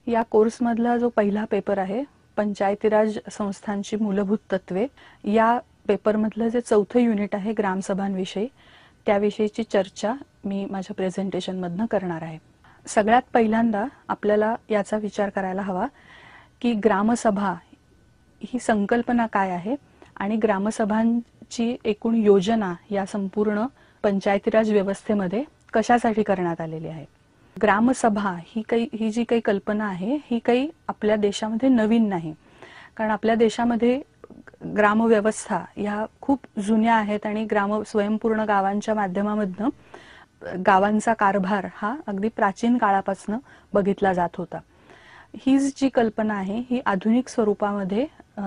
या कोर्समधला जो पहिला पेपर आहे पंचायती राज संस्थांची मूलभूत तत्वे, या पेपरमधलं जे चौथं युनिट आहे ग्रामसभांविषयी, त्याविषयीची चर्चा मी माझ्या प्रेझेंटेशनमधनं करणार आहे. सगळ्यात पहिल्यांदा आपल्याला याचा विचार करायला हवा की ग्रामसभा ही संकल्पना काय आहे आणि ग्रामसभांची एकूण योजना या संपूर्ण पंचायती राज व्यवस्थेमध्ये कशासाठी करण्यात आलेली आहे. ग्रामसभा ही जी काही कल्पना आहे ही काही आपल्या देशामध्ये नवीन नाही, कारण आपल्या देशामध्ये ग्रामव्यवस्था ह्या खूप जुन्या आहेत आणि ग्राम स्वयंपूर्ण गावांच्या माध्यमामधनं गावांचा कारभार हा अगदी प्राचीन काळापासून बघितला जात होता. ही जी कल्पना आहे ही आधुनिक स्वरूपामध्ये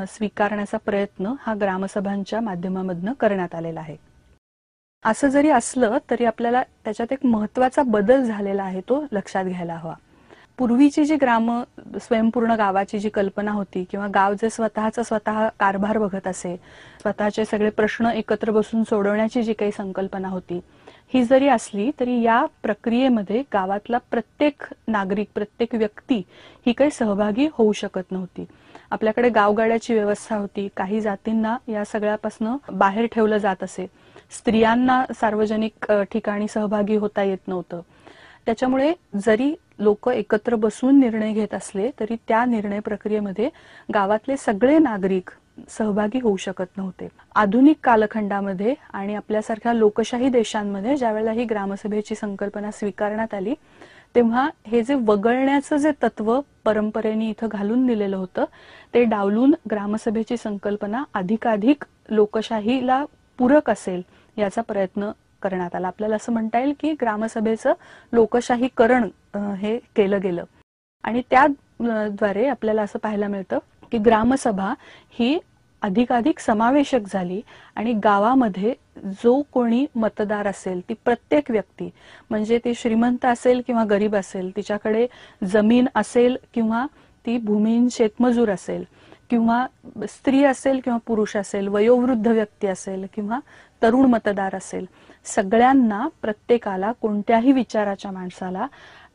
स्वीकारण्याचा प्रयत्न हा ग्रामसभांच्या माध्यमामधनं करण्यात आलेला आहे. असं जरी असलं तरी आपल्याला त्याच्यात एक महत्त्वाचा बदल झालेला आहे तो लक्षात घ्यायला हवा. पूर्वीची जी स्वयंपूर्ण गावाची जी कल्पना होती किंवा गाव जे स्वतः कारभार बघत असे, स्वतःचे सगळे प्रश्न एकत्र बसून सोडवण्याची जी काही संकल्पना होती, ही जरी असली तरी या प्रक्रियेमध्ये गावातला प्रत्येक नागरिक, प्रत्येक व्यक्ती ही काही सहभागी होऊ शकत नव्हती. आपल्याकडे गावगाड्याची व्यवस्था होती, काही जातींना या सगळ्यापासून बाहेर ठेवलं जात असे, स्त्रियांना सार्वजनिक ठिकाणी सहभागी होता येत नव्हतं. त्याच्यामुळे जरी लोक एकत्र बसून निर्णय घेत असले तरी त्या निर्णय प्रक्रियेमध्ये गावातले सगळे नागरिक सहभागी होऊ शकत नव्हते. आधुनिक कालखंडामध्ये आणि आपल्यासारख्या लोकशाही देशांमध्ये ज्यावेळेला ही ग्रामसभेची संकल्पना स्वीकारण्यात आली तेव्हा हे जे वगळण्याचं जे तत्व परंपरेने इथं घालून दिलेलं होतं ते डावलून ग्रामसभेची संकल्पना अधिकाधिक लोकशाहीला पूरक असेल याचा प्रयत्न करण्यात आला. आपल्याला असं म्हणता येईल की ग्रामसभेचं लोकशाहीकरण हे केलं गेलं आणि त्याद्वारे आपल्याला असं पाहायला मिळतं की ग्रामसभा ही अधिकाधिक समावेशक झाली आणि गावामध्ये जो कोणी मतदार असेल ती प्रत्येक व्यक्ती, म्हणजे ती श्रीमंत असेल किंवा गरीब असेल, तिच्याकडे जमीन असेल किंवा ती भूमिहीन शेतमजूर असेल किंवा स्त्री असेल किंवा पुरुष असेल, वयोवृद्ध व्यक्ती असेल किंवा तरुण मतदार असेल, सगळ्यांना, प्रत्येकाला, कोणत्याही विचाराच्या माणसाला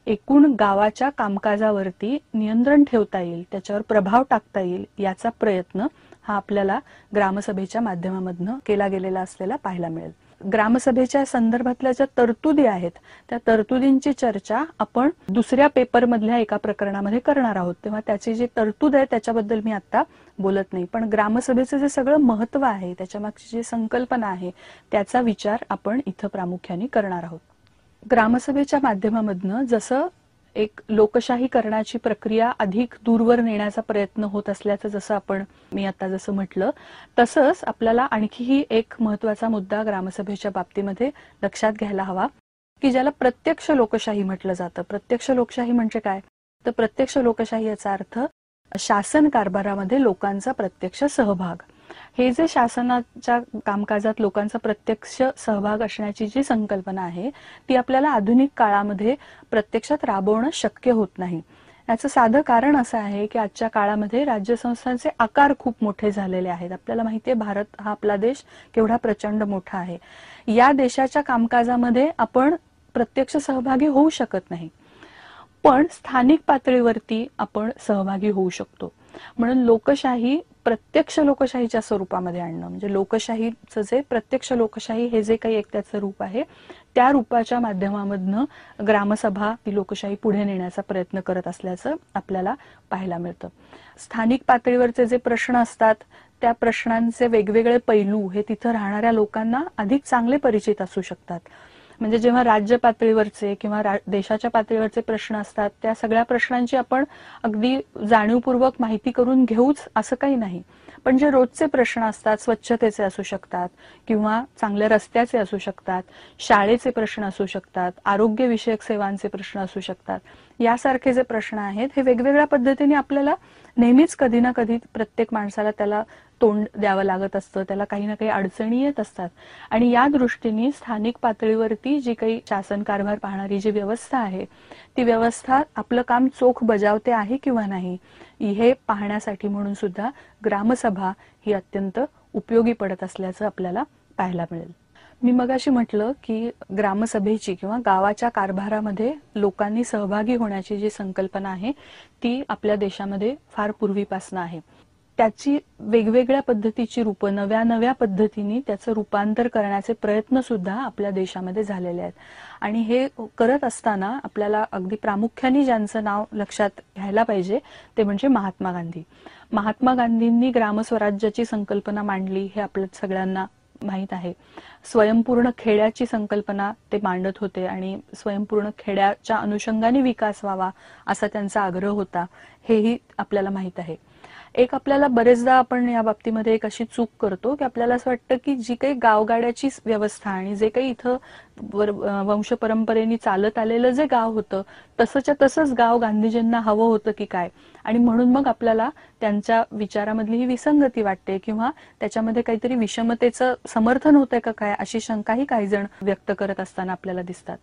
एकूण गावाच्या कामकाजावरती नियंत्रण ठेवता येईल, त्याच्यावर प्रभाव टाकता येईल याचा प्रयत्न हा आपल्याला ग्रामसभेच्या माध्यमामधनं केला गेलेला असलेला पाहायला मिळेल. ग्रामसभेच्या संदर्भातल्या ज्या तरतुदी आहेत त्या तरतुदींची चर्चा आपण दुसऱ्या पेपरमधल्या एका प्रकरणामध्ये करणार आहोत, तेव्हा त्याची जी तरतूद आहे त्याच्याबद्दल मी आता बोलत नाही. पण ग्रामसभेचं जे सगळं महत्त्व आहे, त्याच्यामागची जी संकल्पना आहे त्याचा विचार आपण इथं प्रामुख्याने करणार आहोत. ग्रामसभेच्या माध्यमामधनं जसं एक लोकशाहीकरणाची प्रक्रिया अधिक दूरवर नेण्याचा प्रयत्न होत असल्याचं मी आता जसं म्हटलं, तसंच आपल्याला आणखीही एक महत्त्वाचा मुद्दा ग्रामसभेच्या बाबतीमध्ये लक्षात घ्यायला हवा की ज्याला प्रत्यक्ष लोकशाही म्हटलं जातं. प्रत्यक्ष लोकशाही म्हणजे काय? तर प्रत्यक्ष लोकशाही याचा अर्थ शासन कारभारामध्ये लोकांचा प्रत्यक्ष सहभाग. हे जे शासनाच्या कामकाजात लोकांचा प्रत्यक्ष सहभाग असण्याची जी संकल्पना आहे ती आपल्याला आधुनिक काळामध्ये प्रत्यक्षात राबवणं शक्य होत नाही. याचं साधं कारण असं आहे की आजच्या काळामध्ये राज्यसंस्थांचे आकार खूप मोठे झालेले आहेत. आपल्याला माहितीये भारत हा आपला देश केवढा प्रचंड मोठा आहे. या देशाच्या कामकाजामध्ये आपण प्रत्यक्ष सहभागी होऊ शकत नाही, पण स्थानिक पातळीवरती आपण सहभागी होऊ शकतो. म्हणून लोकशाही प्रत्यक्ष लोकशाहीच्या स्वरूपामध्ये आणणं, म्हणजे लोकशाहीचं जे प्रत्यक्ष लोकशाही हे जे काही एक त्याचं रूप आहे त्या रूपाच्या माध्यमामधनं ग्रामसभा ही लोकशाही पुढे नेण्याचा प्रयत्न करत असल्याचं आपल्याला पाहायला मिळतं. स्थानिक पातळीवरचे जे प्रश्न असतात त्या प्रश्नांचे वेगवेगळे पैलू हे तिथं राहणाऱ्या लोकांना अधिक चांगले परिचित असू शकतात. म्हणजे जेव्हा राज्य पातळीवरचे किंवा देशाच्या पातळीवरचे प्रश्न असतात त्या सगळ्या प्रश्नांची आपण अगदी जाणीवपूर्वक माहिती करून घेऊच असं काही नाही, पण जे रोजचे प्रश्न असतात, स्वच्छतेचे असू शकतात किंवा चांगल्या रस्त्याचे असू शकतात, शाळेचे प्रश्न असू शकतात, आरोग्यविषयक सेवांचे प्रश्न असू शकतात, यासारखे जे प्रश्न आहेत हे वेगवेगळ्या पद्धतीने आपल्याला नेहमीच कधी ना कधी प्रत्येक माणसाला त्याला तोंड द्यावं लागत असतं, त्याला काही ना काही अडचणी येत असतात. आणि या दृष्टीने स्थानिक पातळीवरती जी काही शासन कारभार पाहणारी जी व्यवस्था आहे ती व्यवस्था आपलं काम चोख बजावते आहे किंवा नाही हे पाहण्यासाठी म्हणून सुद्धा ग्रामसभा ही अत्यंत उपयोगी पडत असल्याचं आपल्याला पाहायला मिळेल. मी मगाशी म्हटलं की ग्रामसभेची किंवा गावाच्या कारभारामध्ये लोकांनी सहभागी होण्याची जी संकल्पना आहे ती आपल्या देशामध्ये फार पूर्वीपासून आहे. त्याची वेगवेगळ्या पद्धतीची रूपं, नव्या नव्या पद्धतीने त्याचं रूपांतर करण्याचे प्रयत्न सुद्धा आपल्या देशामध्ये झालेले आहेत. आणि हे करत असताना आपल्याला अगदी प्रामुख्याने ज्यांचं नाव लक्षात घ्यायला पाहिजे ते म्हणजे महात्मा गांधी. महात्मा गांधींनी ग्रामस्वराज्याची संकल्पना मांडली हे आपल्या सगळ्यांना माहीत आहे. स्वयंपूर्ण खेड्याची संकल्पना ते मांडत होते आणि स्वयंपूर्ण खेड्याच्या अनुषंगाने विकास व्हावा असा त्यांचा आग्रह होता, हेही आपल्याला माहीत आहे. एक आपल्याला बरेचदा आपण या बाबतीमध्ये एक अशी चूक करतो की आपल्याला असं वाटतं की जी काही गावगाड्याची व्यवस्था आणि जे काही इथं वंश परंपरेने चालत आलेलं जे गाव होतं तसंच्या तसंच गाव गांधीजींना हवं होतं की काय, आणि म्हणून मग आपल्याला त्यांच्या विचारामधली ही विसंगती वाटते किंवा त्याच्यामध्ये काहीतरी विषमतेचं समर्थन होतंय का काय अशी शंकाही काही जण व्यक्त करत असताना आपल्याला दिसतात.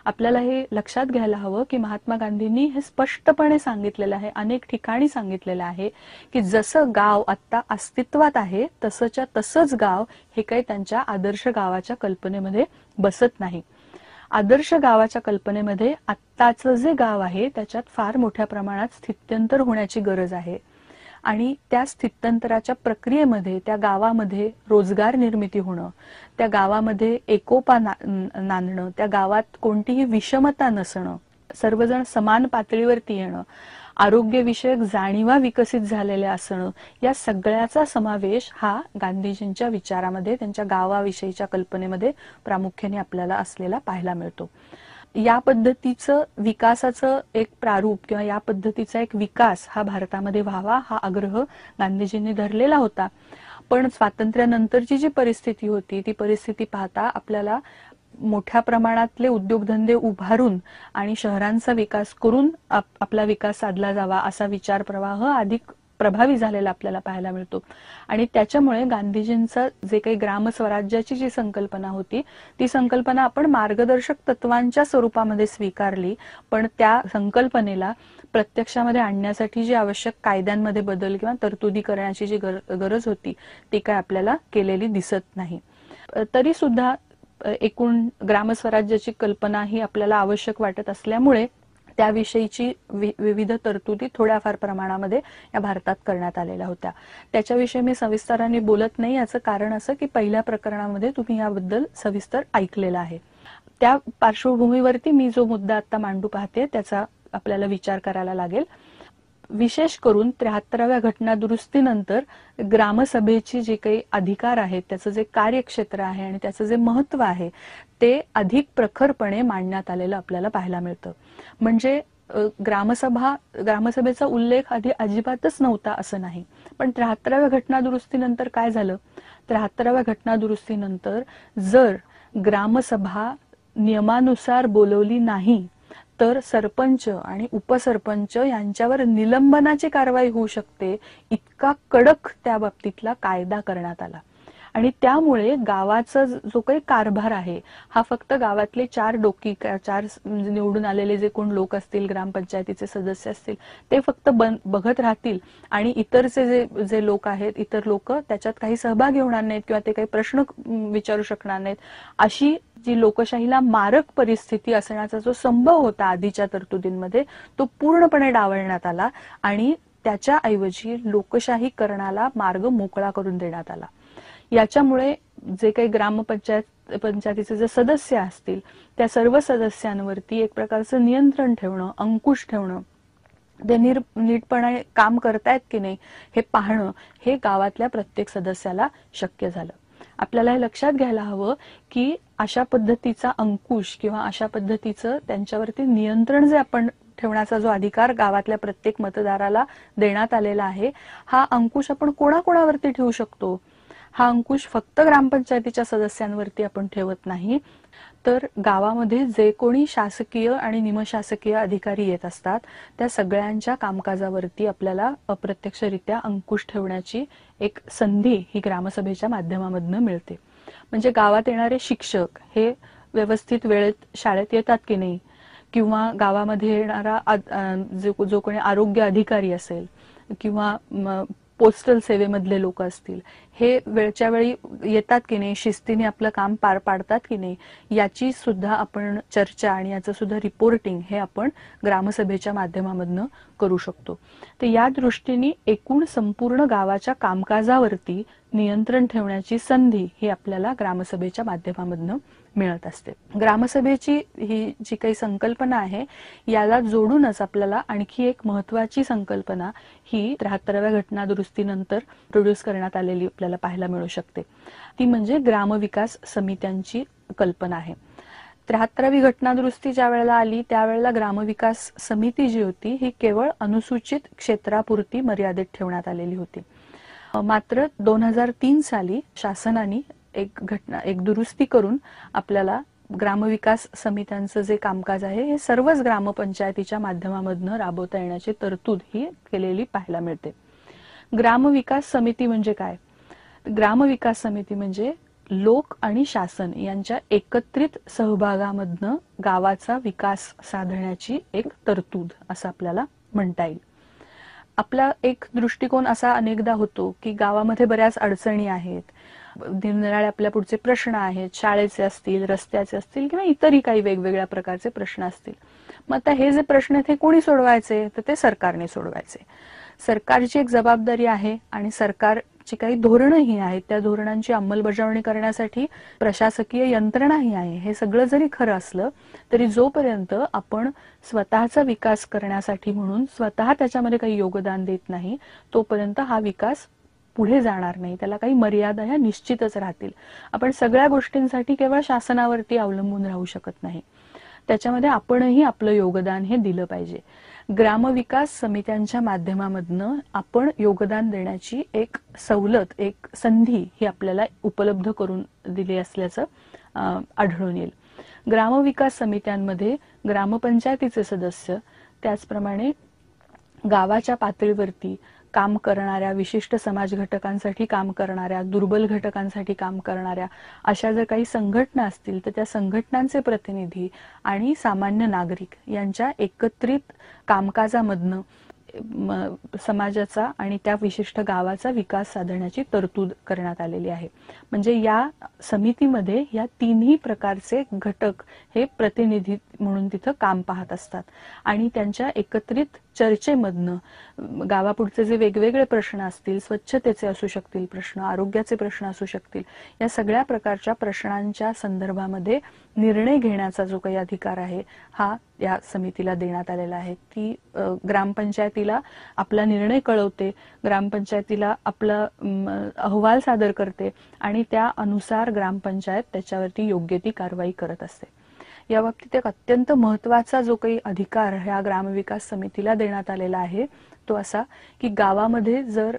आपल्याला हे लक्षात घ्यायला हवं की महात्मा गांधींनी हे स्पष्टपणे सांगितलेलं आहे, अनेक ठिकाणी सांगितलेलं आहे की जसं गाव आता अस्तित्वात आहे तसंच्या तसंच गाव हे काही त्यांच्या आदर्श गावाच्या कल्पनेमध्ये बसत नाही. आदर्श गावाच्या कल्पनेमध्ये आत्ताचं जे गाव आहे त्याच्यात फार मोठ्या प्रमाणात स्थित्यंतर होण्याची गरज आहे आणि त्या स्थित्यंतराच्या प्रक्रियेमध्ये त्या गावामध्ये रोजगार निर्मिती होणं, त्या गावामध्ये एकोपा नांदणं, त्या गावात कोणतीही विषमता नसणं, सर्वजण समान पातळीवरती येणं, आरोग्यविषयक जाणीवा विकसित झालेल्या असणं, या सगळ्याचा समावेश हा गांधीजींच्या विचारामध्ये त्यांच्या गावाविषयीच्या कल्पनेमध्ये प्रामुख्याने आपल्याला असलेला पाहायला मिळतो. या पद्धतीचं विकासाचं एक प्रारूप किंवा या पद्धतीचा एक विकास हा भारतामध्ये व्हावा हा आग्रह गांधीजींनी धरलेला होता. पण स्वातंत्र्यानंतरची जी परिस्थिती होती ती परिस्थिती पाहता आपल्याला मोठ्या प्रमाणातले उद्योगधंदे उभारून आणि शहरांचा विकास करून आपला विकास साधला जावा असा विचार प्रवाह अधिक प्रभावी झालेला आपल्याला पाहायला मिळतो. आणि त्याच्यामुळे गांधीजींचं जे काही ग्रामस्वराज्याची जी संकल्पना होती ती संकल्पना आपण मार्गदर्शक तत्वांच्या स्वरूपामध्ये स्वीकारली, पण त्या संकल्पनेला प्रत्यक्षामध्ये आणण्यासाठी जी आवश्यक कायद्यांमध्ये बदल किंवा तरतुदी करण्याची जी गरज होती ती काय आपल्याला केलेली दिसत नाही. तरी सुद्धा एकूण ग्रामस्वराज्याची कल्पना ही आपल्याला आवश्यक वाटत असल्यामुळे त्याविषयीची विविध तरतुदी थोड्याफार प्रमाणामध्ये या भारतात करण्यात आलेल्या होत्या. त्याच्याविषयी मी सविस्तराने बोलत नाही, याचं कारण असं की पहिल्या प्रकरणामध्ये तुम्ही याबद्दल सविस्तर ऐकलेलं आहे. त्या पार्श्वभूमीवरती मी जो मुद्दा आता मांडू पाहते त्याचा आपल्याला विचार करायला लागेल. विशेष करून 73व्या घटना दुरुस्तीनंतर ग्रामसभेची जे काही अधिकार आहेत, त्याचं जे कार्यक्षेत्र आहे आणि त्याचं जे महत्व आहे ते अधिक प्रखरपणे मांडण्यात आलेलं आपल्याला पाहायला मिळतं. म्हणजे ग्रामसभेचा उल्लेख आधी अजिबातच नव्हता असं नाही, पण 73व्या घटना दुरुस्तीनंतर काय झालं, 73व्या घटना दुरुस्तीनंतर जर ग्रामसभा नियमानुसार बोलवली नाही तर सरपंच आणि उपसरपंच यांच्यावर निलंबनाची कारवाई होऊ शकते, इतका कडक त्या बाबतीतला कायदा करण्यात आला. आणि त्यामुळे गावाचा जो काही कारभार आहे हा फक्त गावातले चार निवडून आलेले जे कोण लोक असतील, ग्रामपंचायतीचे सदस्य असतील, ते फक्त बघत राहतील आणि इतरचे जे लोक आहेत, इतर लोक त्याच्यात काही सहभागी होणार नाहीत किंवा ते काही प्रश्न विचारू शकणार नाहीत, अशी जी लोकशाहीला मारक परिस्थिती असण्याचा जो संभव होता आधीच्या तरतुदींमध्ये तो पूर्णपणे डावलण्यात आला आणि त्याच्याऐवजी लोकशाहीकरणाला मार्ग मोकळा करून देण्यात आला. याच्यामुळे जे काही ग्रामपंचायतीचे जे सदस्य असतील त्या सर्व सदस्यांवरती एक प्रकारचं नियंत्रण ठेवणं, अंकुश ठेवणं, ते नीटपणे काम करतायत की नाही हे पाहणं हे गावातल्या प्रत्येक सदस्याला शक्य झालं. आपल्याला हे लक्षात घ्यायला हवं की अशा पद्धतीचा अंकुश किंवा अशा पद्धतीचं त्यांच्यावरती नियंत्रण जे आपण ठेवण्याचा जो अधिकार गावातल्या प्रत्येक मतदाराला देण्यात आलेला आहे, हा अंकुश आपण कोणाकोणावरती ठेवू शकतो? हा अंकुश फक्त ग्रामपंचायतीच्या सदस्यांवरती आपण ठेवत नाही, तर गावामध्ये जे कोणी शासकीय आणि निमशासकीय अधिकारी येत असतात त्या सगळ्यांच्या कामकाजावरती आपल्याला अप्रत्यक्षरित्या अंकुश ठेवण्याची एक संधी ही ग्रामसभेच्या माध्यमामधून मिळते. म्हणजे गावात येणारे शिक्षक हे व्यवस्थित वेळेत शाळेत येतात की नाही, किंवा गावामध्ये येणारा जो कोणी आरोग्य अधिकारी असेल किंवा पोस्टल सेवेमधले लोक असतील, हे वेळच्या वेळी येतात की नाही, शिस्तीने आपलं काम पार पाडतात की नाही, याची सुद्धा आपण चर्चा आणि याचं सुद्धा रिपोर्टिंग हे आपण ग्रामसभेच्या माध्यमामधनं करू शकतो. तर या दृष्टीने एकूण संपूर्ण गावाच्या कामकाजावरती नियंत्रण ठेवण्याची संधी ही आपल्याला ग्रामसभेच्या माध्यमामधनं मिळत असते. ग्रामसभेची ही जी काही संकल्पना आहे याला जोडूनच आपल्याला आणखी एक महत्वाची संकल्पना ही 73व्या घटना दुरुस्तीनंतर प्रोड्यूस करण्यात आलेली आपल्याला पाहायला मिळू शकते. ती म्हणजे ग्रामविकास समित्यांची कल्पना आहे. 73वी घटना दुरुस्ती ज्या वेळेला आली त्यावेळेला ग्रामविकास समिती जी होती ही केवळ अनुसूचित क्षेत्रापुरती मर्यादित ठेवण्यात आलेली होती. मात्र 2003 साली शासनाने एक दुरुस्ती करून आपल्याला ग्रामविकास समित्यांचं जे कामकाज आहे हे सर्वच ग्रामपंचायतीच्या माध्यमामधनं राबवता येण्याची तरतूद ही केलेली पाहायला मिळते. ग्रामविकास समिती म्हणजे काय? ग्रामविकास समिती म्हणजे लोक आणि शासन यांच्या एकत्रित सहभागामधनं गावाचा विकास साधण्याची एक तरतूद असं आपल्याला म्हणता येईल. आपला एक दृष्टिकोन असा अनेकदा होतो की गावामध्ये बऱ्याच अडचणी आहेत, निरनिराळे आपल्या पुढचे प्रश्न आहेत, शाळेचे असतील, रस्त्याचे असतील किंवा इतरही काही वेगवेगळ्या प्रकारचे प्रश्न असतील. मग आता हे जे प्रश्न आहेत हे कोणी सोडवायचे? तर ते सरकारने सोडवायचे. सरकारची एक जबाबदारी आहे आणि सरकारची काही धोरणंही आहेत, त्या धोरणांची अंमलबजावणी करण्यासाठी प्रशासकीय यंत्रणाही आहे. हे सगळं जरी खरं असलं तरी जोपर्यंत आपण स्वतःचा विकास करण्यासाठी म्हणून स्वतः त्याच्यामध्ये काही योगदान देत नाही तोपर्यंत हा विकास पुढे जाणार नाही. त्याला काही मर्यादा ह्या निश्चितच राहतील. आपण सगळ्या गोष्टींसाठी केवळ शासनावरती अवलंबून राहू शकत नाही. त्याच्यामध्ये आपणही आपलं योगदान हे दिलं पाहिजे. ग्रामविकास समित्यांच्या माध्यमामधनं आपण योगदान देण्याची एक सवलत, एक संधी ही आपल्याला उपलब्ध करून दिली असल्याचं आढळून येईल. ग्रामविकास समित्यांमध्ये ग्रामपंचायतीचे सदस्य, त्याचप्रमाणे गावाच्या पातळीवरती काम करणाऱ्या, विशिष्ट समाज घटकांसाठी काम करणाऱ्या, दुर्बल घटकांसाठी काम करणाऱ्या अशा जर काही संघटना असतील तर त्या संघटनांचे प्रतिनिधी आणि सामान्य नागरिक यांच्या एकत्रित कामकाजामधनं समाजाचा आणि त्या विशिष्ट गावाचा विकास साधण्याची तरतूद करण्यात आलेली आहे. म्हणजे या समितीमध्ये या तिन्ही प्रकारचे घटक हे प्रतिनिधी म्हणून तिथं काम पाहत असतात आणि त्यांच्या एकत्रित चर्चेमधनं गावापुढचे जे वेगवेगळे प्रश्न असतील, स्वच्छतेचे असू शकतील प्रश्न, आरोग्याचे प्रश्न असू शकतील, या सगळ्या प्रकारच्या प्रश्नांच्या संदर्भामध्ये निर्णय घेण्याचा जो काही अधिकार आहे हा या समितीला देण्यात आलेला आहे. ती ग्रामपंचायतीला आपला निर्णय कळवते, ग्रामपंचायतीला आपला अहवाल सादर करते आणि त्या अनुसार ग्रामपंचायत त्याच्यावरती योग्य ती कारवाई करत असते. या बाबतीत एक अत्यंत महत्वाचा जो काही अधिकार ह्या ग्रामविकास समितीला देण्यात आलेला आहे तो असा की गावामध्ये जर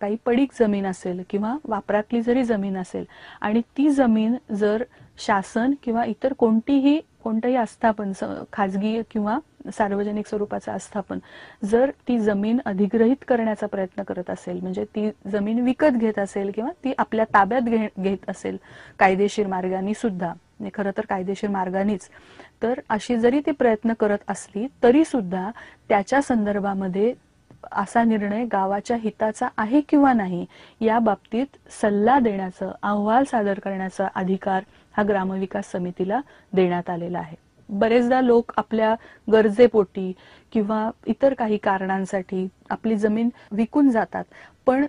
काही पडीक जमीन असेल किंवा वापरातली जरी जमीन असेल आणि ती जमीन जर शासन किंवा इतर कोणतंही आस्थापन, खाजगी किंवा सार्वजनिक स्वरूपाचं आस्थापन जर ती जमीन अधिग्रहित करण्याचा प्रयत्न करत असेल, म्हणजे ती जमीन विकत घेत असेल किंवा ती आपल्या ताब्यात घेत असेल कायदेशीर मार्गाने सुद्धा, खरं तर कायदेशीर मार्गानेच, तर अशी जरी ती प्रयत्न करत असली तरी सुद्धा त्याच्या संदर्भामध्ये असा निर्णय गावाच्या हिताचा आहे किंवा नाही या बाबतीत सल्ला देण्याचा, अहवाल सादर करण्याचा अधिकार हा ग्रामविकास समितीला देण्यात आलेला आहे. बरेचदा लोक आपल्या गरजेपोटी किंवा इतर काही कारणांसाठी आपली जमीन विकून जातात, पण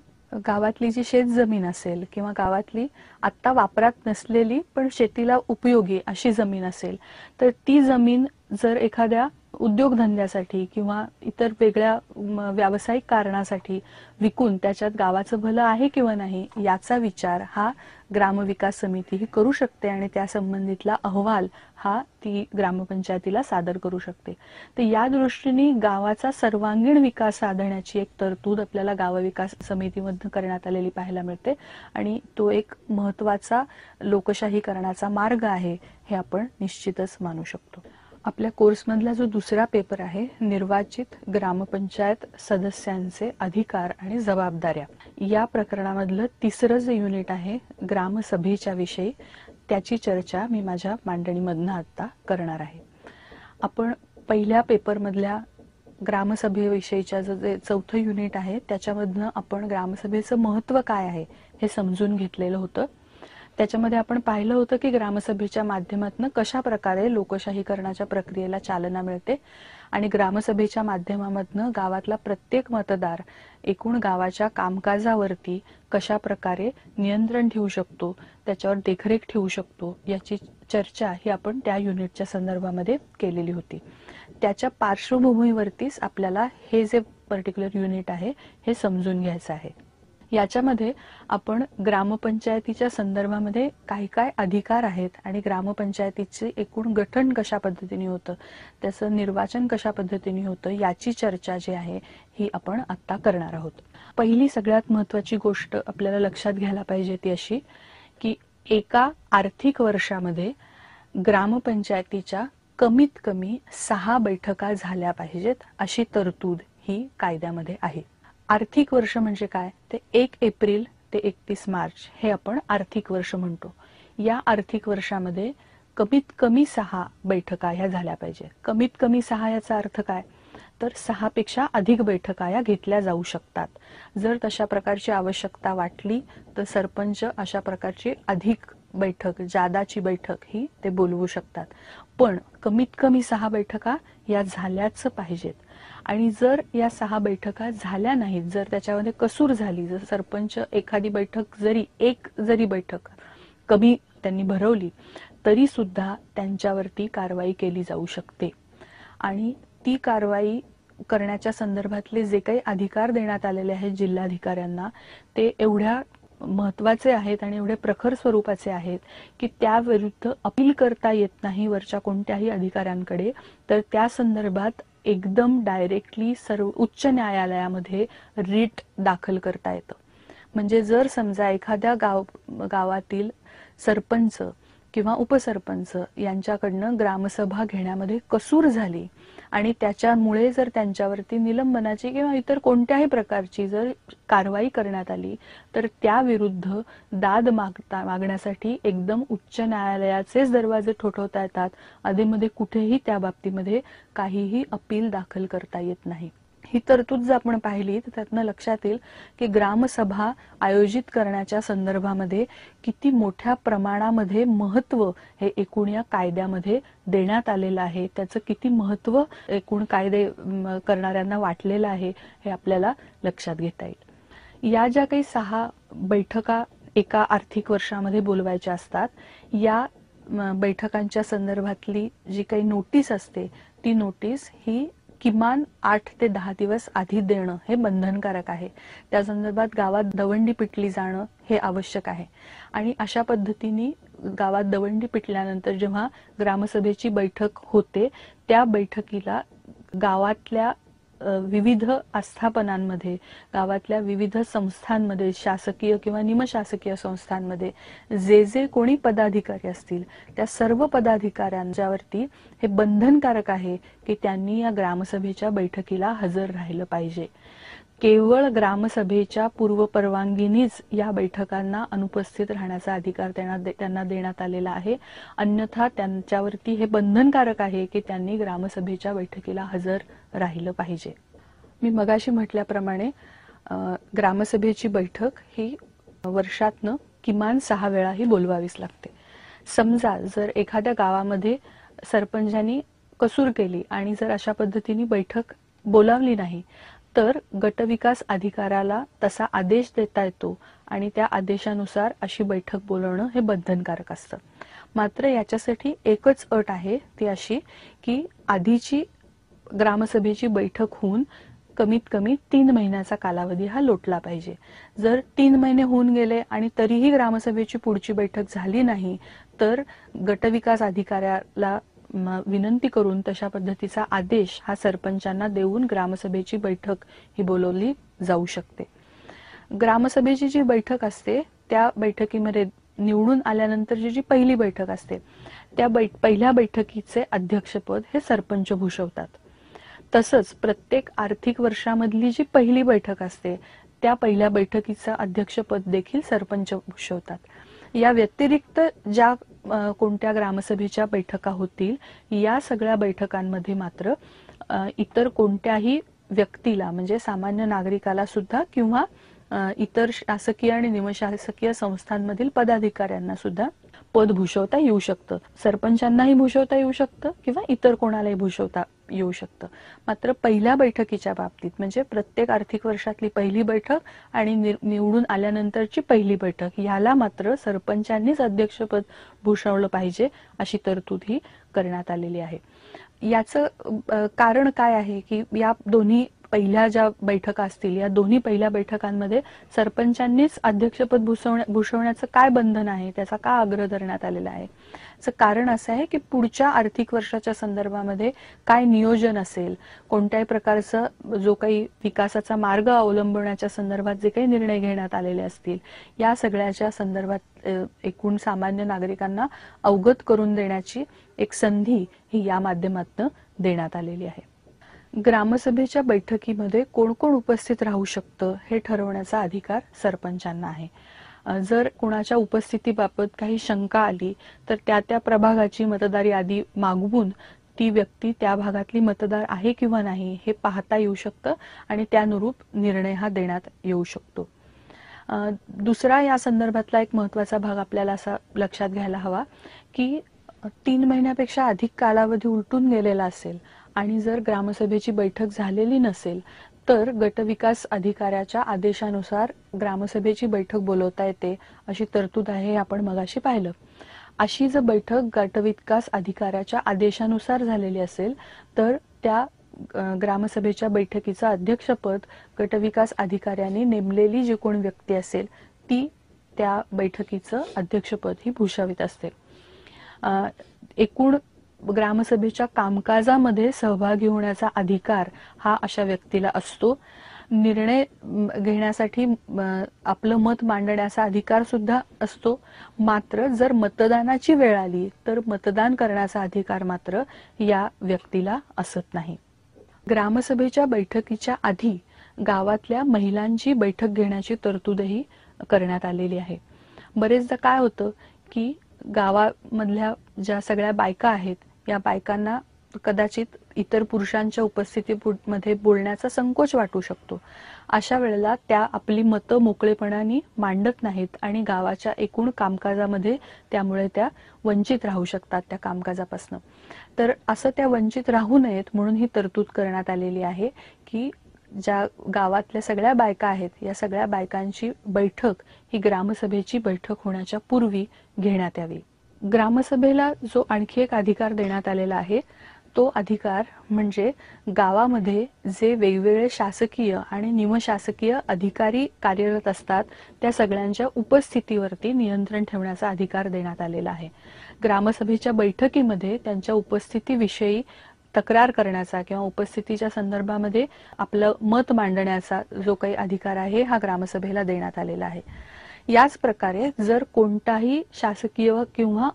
गावातली जी शेत जमीन असेल किंवा गावातली आत्ता वापरात नसलेली पण शेतीला उपयोगी अशी जमीन असेल तर ती जमीन जर एखाद्या उद्योगधंद्यासाठी किंवा इतर वेगळ्या व्यावसायिक कारणासाठी विकून त्याच्यात गावाचं भलं आहे किंवा नाही याचा विचार हा ग्रामविकास समिती ही करू शकते आणि त्या संबंधितला अहवाल हा ती ग्रामपंचायतीला सादर करू शकते. तर या दृष्टीने गावाचा सर्वांगीण विकास साधण्याची एक तरतूद आपल्याला गावविकास समितीमध्ये करण्यात आलेली पाहायला मिळते आणि तो एक महत्वाचा लोकशाहीकरणाचा मार्ग आहे हे आपण निश्चितच मानू शकतो. आपल्या कोर्समधला जो दुसरा पेपर आहे निर्वाचित ग्रामपंचायत सदस्यांचे अधिकार आणि जबाबदाऱ्या, या प्रकरणामधलं तिसरं जे युनिट आहे ग्रामसभेच्या विषयी, त्याची चर्चा मी माझ्या मांडणीमधनं आता करणार आहे. आपण पहिल्या पेपरमधल्या ग्रामसभेविषयीच्या जे चौथं युनिट आहे त्याच्यामधनं आपण ग्रामसभेचं महत्त्व काय आहे हे समजून घेतलेलं होतं. त्याच्यामध्ये आपण पाहिलं होतं की ग्रामसभेच्या माध्यमातून कशा प्रकारे लोकशाहीकरणाच्या प्रक्रियेला चालना मिळते आणि ग्रामसभेच्या माध्यमामधनं गावातला प्रत्येक मतदार एकूण गावाच्या कामकाजावरती कशा प्रकारे नियंत्रण ठेवू शकतो, त्याच्यावर देखरेख ठेवू शकतो, याची चर्चा ही आपण त्या युनिटच्या संदर्भामध्ये केलेली होती. त्याच्या पार्श्वभूमीवरतीच आपल्याला हे जे पर्टिक्युलर युनिट आहे हे समजून घ्यायचं आहे. याच्यामध्ये आपण ग्रामपंचायतीच्या संदर्भामध्ये काय काय अधिकार आहेत आणि ग्रामपंचायतीचे एकूण गठन कशा पद्धतीने होतं, त्याचं निर्वाचन कशा पद्धतीने होतं, याची चर्चा जी आहे ही आपण आता करणार आहोत. पहिली सगळ्यात महत्त्वाची गोष्ट आपल्याला लक्षात घ्यायला पाहिजे ती अशी की एका आर्थिक वर्षामध्ये ग्रामपंचायतीच्या कमीत कमी 6 बैठका झाल्या पाहिजेत अशी तरतूद ही कायद्यामध्ये आहे. आर्थिक वर्ष म्हणजे काय, ते 1 एप्रिल ते 31 मार्च हे आपण आर्थिक वर्ष म्हणतो. या आर्थिक वर्षामध्ये कमीत कमी 6 बैठका ह्या झाल्या पाहिजे. कमीत कमी 6 याचा अर्थ काय, तर 6 पेक्षा अधिक बैठका या घेतल्या जाऊ शकतात. जर तशा प्रकारची आवश्यकता वाटली तर सरपंच अशा प्रकारची अधिक बैठक, जादाची बैठक ही ते बोलवू शकतात. पण कमीत कमी 6 बैठका या झाल्याच पाहिजेत. आणि जर या 6 बैठका झाल्या नाहीत, जर त्याच्यामध्ये कसूर झाली, जर सरपंच एखादी बैठक एक जरी बैठक कमी त्यांनी भरवली तरी सुद्धा त्यांच्यावरती कारवाई केली जाऊ शकते. आणि ती कारवाई करण्याच्या संदर्भातले जे काही अधिकार देण्यात आलेले आहेत जिल्हाधिकाऱ्यांना, ते एवढ्या महत्वाचे आहेत आणि एवढे प्रखर स्वरूपाचे आहेत की त्याविरुद्ध अपील करता येत नाही वरच्या कोणत्याही अधिकाऱ्यांकडे. तर त्या संदर्भात एकदम डायरेक्टली सर्व उच्च न्यायालयामध्ये रिट दाखल करता येतं. म्हणजे जर समजा एखाद्या गावातील सरपंच किंवा उपसरपंच यांच्याकडनं ग्रामसभा घेण्यामध्ये कसूर झाली आणि त्याच्यामुळे जर त्यांच्यावरती निलंबनाची किंवा इतर कोणत्याही प्रकारची जर कारवाई करण्यात आली तर त्याविरुद्ध दाद मागण्यासाठी एकदम उच्च न्यायालयाचेच दरवाजे ठोठावता येतात. अधेमध्ये कुठेही त्या बाबतीमध्ये काहीही अपील दाखल करता येत नाही. ही तरतूद जर आपण पाहिली तर त्यातनं लक्षात येईल की ग्रामसभा आयोजित करण्याच्या संदर्भामध्ये किती मोठ्या प्रमाणामध्ये महत्त्व हे एकूण या कायद्यामध्ये देण्यात आलेलं आहे, त्याचं किती महत्त्व एकूण कायदे करणाऱ्यांना वाटलेलं आहे हे आपल्याला लक्षात घेता येईल. या ज्या काही 6 बैठका एका आर्थिक वर्षामध्ये बोलवायच्या असतात, या बैठकांच्या संदर्भातली जी काही नोटीस असते ती नोटीस ही किमान 8 ते 10 दिवस आधी देणं हे बंधनकारक आहे. त्या संदर्भात गावात दवंडी पिटली जाणं हे आवश्यक आहे. आणि अशा पद्धतीने गावात दवंडी पिटल्यानंतर जेव्हा ग्रामसभेची बैठक होते त्या बैठकीला गावातल्या विविध आस्थापनांमध्ये, गावातल्या विविध संस्थांमध्ये, शासकीय किंवा निमशासकीय संस्थांमध्ये जे जे कोणी पदाधिकारी असतील त्या सर्व पदाधिकाऱ्यांच्यावरती हे बंधनकारक आहे की त्यांनी या ग्रामसभेच्या बैठकीला हजर राहिलं पाहिजे. केवळ ग्रामसभेच्या पूर्वपरवानगीनेच या बैठकांना अनुपस्थित राहण्याचा अधिकार त्यांना देण्यात आलेला आहे. अन्यथा त्यांच्यावरती हे बंधनकारक आहे की त्यांनी ग्रामसभेच्या बैठकीला हजर राहिलं पाहिजे. मी मगाशी म्हटल्याप्रमाणे ग्रामसभेची बैठक ही वर्षातनं किमान 6 वेळा ही बोलवावीच लागते. समजा जर एखाद्या गावामध्ये सरपंचांनी कसूर केली आणि जर अशा पद्धतीने बैठक बोलावली नाही तर गटविकास अधिकाऱ्याला तसा आदेश देता येतो आणि त्या आदेशानुसार अशी बैठक बोलवणं हे बंधनकारक असतं. मात्र याच्यासाठी एकच अट आहे, ती अशी की आधीची ग्रामसभेची बैठक होऊन कमीत कमी 3 महिन्याचा कालावधी हा लोटला पाहिजे. जर 3 महिने होऊन गेले आणि तरीही ग्रामसभेची पुढची बैठक झाली नाही तर गटविकास अधिकाऱ्याला विनंती करून तशा पद्धतीचा आदेश हा सरपंचांना देऊन ग्रामसभेची बैठक ही बोलवली जाऊ शकते. ग्रामसभेची जी बैठक असते त्या बैठकीमध्ये निवडून आल्यानंतरची जी पहिली बैठक असते त्या पहिल्या बैठकीचे अध्यक्षपद हे सरपंच भूषवतात. तसंच प्रत्येक आर्थिक वर्षामधली जी पहिली बैठक असते त्या पहिल्या बैठकीचं अध्यक्षपद देखील सरपंच भूषवतात. या व्यतिरिक्त ज्या कोणत्या ग्रामसभेच्या बैठका होतील या सगळ्या बैठकांमध्ये मात्र इतर कोणत्याही व्यक्तीला म्हणजे सामान्य नागरिकाला सुद्धा किंवा इतर शासकीय आणि निमशासकीय संस्थांमधील पदाधिकाऱ्यांना सुद्धा पद भूषवता येऊ शकतं. सरपंचांनाही भूषवता येऊ शकतं किंवा इतर कोणालाही भूषवता येऊ शकतं. मात्र पहिल्या बैठकीच्या बाबतीत म्हणजे प्रत्येक आर्थिक वर्षातली पहिली बैठक आणि निवडून आल्यानंतरची पहिली बैठक याला मात्र सरपंचांनीच अध्यक्षपद भूषवलं पाहिजे अशी तरतूद ही करण्यात आलेली आहे. याचं कारण काय आहे की या दोन्ही पहिल्या ज्या बैठका असतील या दोन्ही पहिल्या बैठकांमध्ये सरपंचांनीच अध्यक्षपद भूषवण्याचं काय बंधन आहे, त्याचा का आग्रह धरण्यात आलेला आहे. याचं कारण असं आहे की पुढच्या आर्थिक वर्षाच्या संदर्भामध्ये काय नियोजन असेल, कोणत्याही प्रकारचं जो काही विकासाचा मार्ग अवलंबण्याच्या संदर्भात जे काही निर्णय घेण्यात आलेले असतील या सगळ्याच्या संदर्भात एकूण सामान्य नागरिकांना अवगत करून देण्याची एक संधी ही या माध्यमातून देण्यात आलेली आहे. ग्रामसभेच्या बैठकीमध्ये कोण कोण उपस्थित राहू शकतं हे ठरवण्याचा अधिकार सरपंचांना आहे. जर कोणाच्या उपस्थितीबाबत काही शंका आली तर त्या प्रभागाची मतदार यादी मागवून ती व्यक्ती त्या भागातली मतदार आहे किंवा नाही हे पाहता येऊ शकतं आणि त्यानुरूप निर्णय हा देण्यात येऊ शकतो. दुसरा या संदर्भातला एक महत्वाचा भाग आपल्याला असा लक्षात घ्यायला हवा की 3 महिन्यापेक्षा अधिक कालावधी उलटून गेलेला असेल आणि जर ग्रामसभेची बैठक झालेली नसेल तर गटविकास अधिकाऱ्याच्या आदेशानुसार ग्रामसभेची बैठक बोलवता येते अशी तरतूद आहे हे आपण मगाशी पाहिलं. अशी जर बैठक गटविकास अधिकाऱ्याच्या आदेशानुसार झालेली असेल तर त्या ग्रामसभेच्या बैठकीचं अध्यक्षपद गटविकास अधिकाऱ्याने नेमलेली जी कोण व्यक्ती असेल ती त्या बैठकीचं अध्यक्षपद ही भूषवित असते. एकूण ग्रामसभेच्या कामकाजामध्ये सहभागी होण्याचा अधिकार हा अशा व्यक्तीला असतो. निर्णय घेण्यासाठी आपलं मत मांडण्याचा अधिकार सुद्धा असतो. मात्र जर मतदानाची वेळ आली तर मतदान करण्याचा अधिकार मात्र या व्यक्तीला असत नाही. ग्रामसभेच्या बैठकीच्या आधी गावातल्या महिलांची बैठक घेण्याची तरतूदही करण्यात आलेली आहे. बरेचदा काय होतं की गावामधल्या ज्या सगळ्या बायका आहेत या बायकांना कदाचित इतर पुरुषांच्या उपस्थितीमध्ये बोलण्याचा संकोच वाटू शकतो. अशा वेळेला त्या आपली मतं मोकळेपणाने मांडत नाहीत आणि गावाच्या एकूण कामकाजामध्ये त्यामुळे त्या वंचित राहू शकतात त्या कामकाजापासून. तर असं त्या वंचित राहू नयेत म्हणून ही तरतूद करण्यात आलेली आहे की ज्या गावातल्या सगळ्या बायका आहेत या सगळ्या बायकांची बैठक ही ग्रामसभेची बैठक होण्याच्या पूर्वी घेण्यात यावी. ग्रामसभेला जो आणखी एक अधिकार देण्यात आलेला आहे तो अधिकार म्हणजे गावामध्ये जे वेगवेगळे शासकीय आणि निमशासकीय अधिकारी कार्यरत असतात त्या सगळ्यांच्या उपस्थितीवरती नियंत्रण ठेवण्याचा अधिकार देण्यात आलेला आहे. ग्रामसभेच्या बैठकीमध्ये त्यांच्या उपस्थितीविषयी तक्रार करण्याचा किंवा उपस्थितीच्या संदर्भामध्ये आपलं मत मांडण्याचा जो काही अधिकार आहे हा ग्रामसभेला देण्यात आलेला आहे. याच प्रकारे जर कोणताही शासकीय किंवा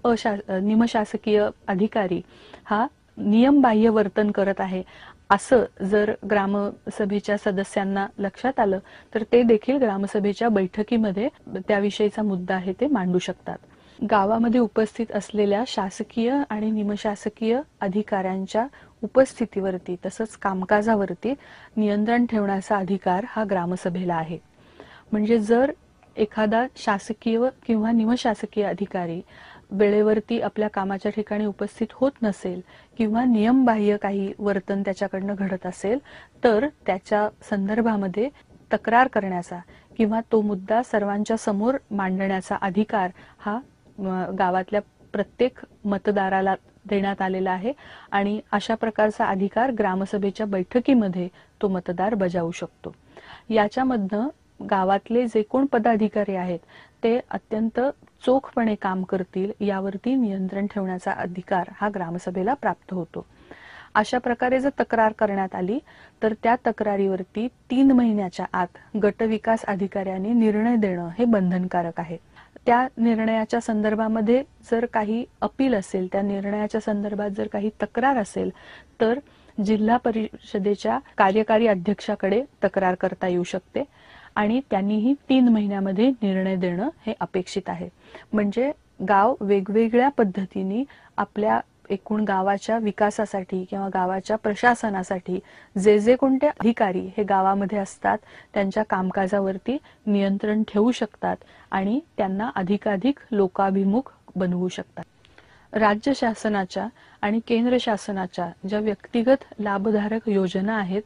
निमशासकीय अधिकारी हा नियमबाह्य वर्तन करत आहे असं जर ग्रामसभेच्या सदस्यांना लक्षात आलं तर ते देखील ग्रामसभेच्या बैठकीमध्ये त्याविषयीचा मुद्दा आहे ते मांडू शकतात. गावामध्ये उपस्थित असलेल्या शासकीय आणि निमशासकीय अधिकाऱ्यांच्या उपस्थितीवरती तसंच कामकाजावरती नियंत्रण ठेवण्याचा अधिकार हा ग्रामसभेला आहे. म्हणजे जर एखादा शासकीय किंवा निमशासकीय अधिकारी वेळेवरती आपल्या कामाच्या ठिकाणी उपस्थित होत नसेल किंवा नियमबाह्य काही वर्तन त्याच्याकडनं घडत असेल तर त्याच्या संदर्भामध्ये तक्रार करण्याचा किंवा तो मुद्दा सर्वांच्या समोर मांडण्याचा अधिकार हा गावातल्या प्रत्येक मतदाराला देण्यात आलेला आहे आणि अशा प्रकारचा अधिकार ग्रामसभेच्या बैठकीमध्ये तो मतदार बजावू शकतो. याच्यामधनं गावातले जे कोण पदाधिकारी आहेत ते अत्यंत चोखपणे काम करतील यावरती नियंत्रण ठेवण्याचा अधिकार हा ग्रामसभेला प्राप्त होतो. अशा प्रकारे जर तक्रार करण्यात आली तर त्या तक्रारीवरती 3 महिन्याच्या आत गटविकास अधिकाऱ्यांनी निर्णय देणं हे बंधनकारक आहे. त्या निर्णयाच्या संदर्भामध्ये जर काही अपील असेल, त्या निर्णयाच्या संदर्भात जर काही तक्रार असेल तर जिल्हा परिषदेच्या कार्यकारी अध्यक्षाकडे तक्रार करता येऊ शकते आणि त्यांनीही 3 महिन्यामध्ये निर्णय देणं हे अपेक्षित आहे. म्हणजे गाव वेगवेगळ्या पद्धतीने आपल्या एकूण गावाच्या विकासासाठी किंवा गावाच्या प्रशासनासाठी जे जे कोणते अधिकारी हे गावामध्ये असतात त्यांच्या कामकाजावरती नियंत्रण ठेवू शकतात आणि त्यांना अधिकाधिक लोकाभिमुख बनवू शकतात। राज्य शासनाच्या आणि केंद्र शासनाच्या ज्या व्यक्तिगत लाभधारक योजना आहेत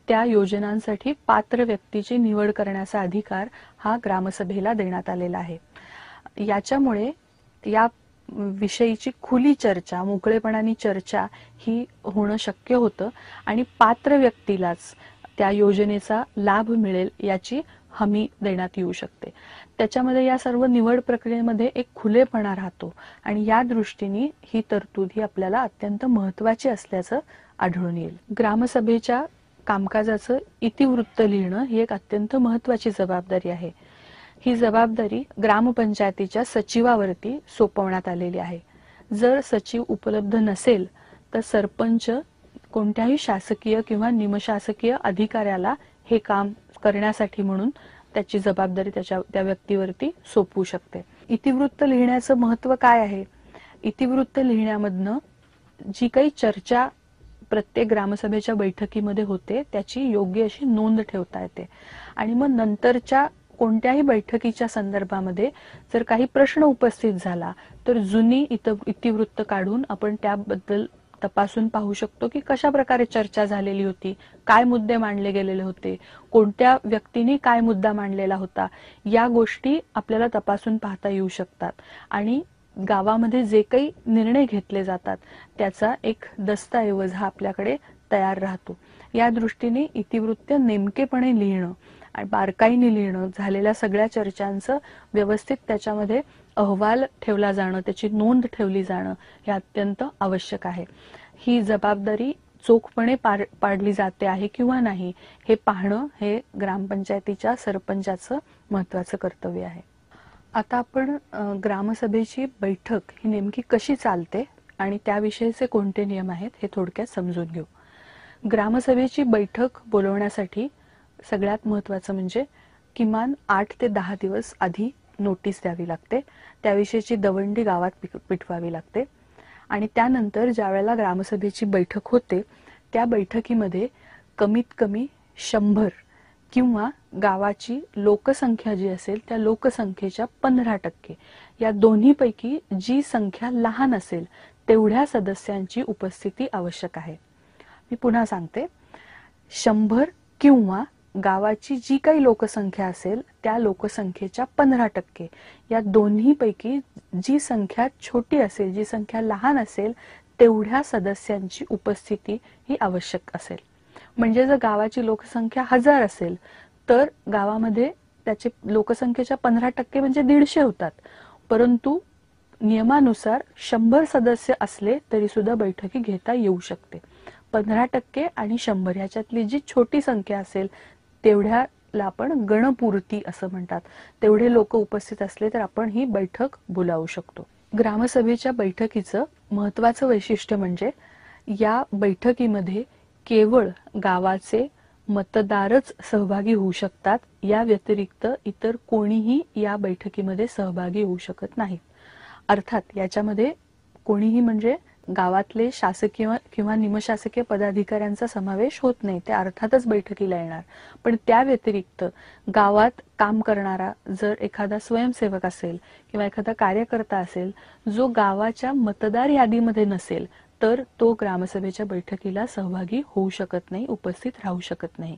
त्या योजनांसाठी पात्र व्यक्तीची निवड करण्याचा अधिकार हा ग्रामसभेला देण्यात आलेला आहे। याच्यामुळे या विषयीची खुली चर्चा, मोकळेपणाने चर्चा ही होणं शक्य होतं आणि पात्र व्यक्तीलाच त्या योजनेचा लाभ मिळेल याची हमी देण्यात येऊ शकते। त्याच्यामध्ये या सर्व निवड प्रक्रियेमध्ये एक खुलेपणा राहतो आणि या दृष्टीने ही तरतूद ही आपल्याला अत्यंत महत्त्वाची असल्याचं आढळून येईल। ग्रामसभेच्या कामकाजाचं इतिवृत्त लिहिणं ही एक अत्यंत महत्त्वाची जबाबदारी आहे। ही जबाबदारी ग्रामपंचायतीच्या सचिवावरती सोपवण्यात आलेली आहे। जर सचिव उपलब्ध नसेल तर सरपंच कोणत्याही शासकीय किंवा निमशासकीय अधिकाऱ्याला हे काम करण्यासाठी म्हणून त्याची जबाबदारी त्या व्यक्तीवरती सोपवू शकते। इतिवृत्त लिहिण्याचं महत्त्व काय आहे? इतिवृत्त लिहिण्यामधनं जी काही चर्चा प्रत्येक ग्रामसभेच्या बैठकीमध्ये होते त्याची योग्य अशी नोंद ठेवता येते आणि मग नंतरच्या कोणत्याही बैठकीच्या संदर्भामध्ये जर काही प्रश्न उपस्थित झाला तर जुनी इतिवृत्त काढून आपण त्याबद्दल तपासून पाहू शकतो की कशा प्रकारे चर्चा झालेली होती, काय मुद्दे मांडले गेलेले होते, कोणत्या व्यक्तीने काय मुद्दा मांडलेला होता, या गोष्टी आपल्याला तपासून पाहता येऊ शकतात आणि गावामध्ये जे काही निर्णय घेतले जातात त्याचा एक दस्तऐवज हा आपल्याकडे तयार राहतो। या दृष्टीने इतिवृत्त नेमकेपणे लिहिणं आणि बारकाईने लिहिणं, झालेल्या सगळ्या चर्चांचं व्यवस्थित त्याच्यामध्ये अहवाल ठेवला जाणं, त्याची नोंद ठेवली जाणं हे अत्यंत आवश्यक आहे। ही जबाबदारी चोखपणे पाडली जाते आहे किंवा नाही हे पाहणं हे ग्रामपंचायतीच्या सरपंचाचं महत्त्वाचं कर्तव्य आहे। आता आपण ग्रामसभेची बैठक ही नेमकी कशी चालते आणि त्याविषयीचे कोणते नियम आहेत हे थोडक्यात समजून घेऊ। ग्रामसभेची बैठक बोलवण्यासाठी सगळ्यात महत्त्वाचं म्हणजे किमान 8 ते 10 दिवस आधी नोटीस द्यावी लागते, त्याविषयीची दवंडी गावात पिटवावी लागते आणि त्यानंतर ज्या वेळेला ग्रामसभेची बैठक होते त्या बैठकीमध्ये कमीत कमी 100 किंवा गावाची लोकसंख्या जी असेल त्या लोकसंख्येच्या 15% या दोन्हीपैकी जी संख्या लहान असेल तेवढ्या सदस्यांची उपस्थिती आवश्यक आहे। मी पुन्हा सांगते, 100 किंवा गावाची जी काही लोकसंख्या असेल त्या लोकसंख्येच्या 15% या दोन्हीपैकी जी संख्या छोटी असेल, जी संख्या लहान असेल तेवढ्या सदस्यांची उपस्थिती ही आवश्यक असेल। म्हणजे जर गावाची लोकसंख्या 1000 असेल तर गावामध्ये त्याचे लोकसंख्येच्या 15% म्हणजे 150 होतात, परंतु नियमानुसार 100 सदस्य असले तरी सुद्धा बैठकी घेता येऊ शकते। 15% आणि 100 याच्यातली जी छोटी संख्या असेल तेवढ्याला आपण गणपूर्ती असं म्हणतात, तेवढे लोक उपस्थित असले तर आपण ही बैठक बोलावू शकतो। ग्रामसभेच्या बैठकीचं महत्त्वाचं वैशिष्ट्य म्हणजे या बैठकीमध्ये केवळ गावाचे मतदारच सहभागी होऊ शकतात, या व्यतिरिक्त इतर कोणीही या बैठकीमध्ये सहभागी होऊ शकत नाहीत। अर्थात याच्यामध्ये कोणीही म्हणजे गावातले शासकीय किंवा निमशासकीय पदाधिकाऱ्यांचा समावेश होत नाही, ते अर्थातच बैठकीला येणार, पण त्या व्यतिरिक्त गावात काम करणारा जर एखादा स्वयंसेवक असेल किंवा एखादा कार्यकर्ता असेल जो गावाच्या मतदार यादीमध्ये नसेल तर तो ग्रामसभेच्या बैठकीला सहभागी होऊ शकत नाही, उपस्थित राहू शकत नाही।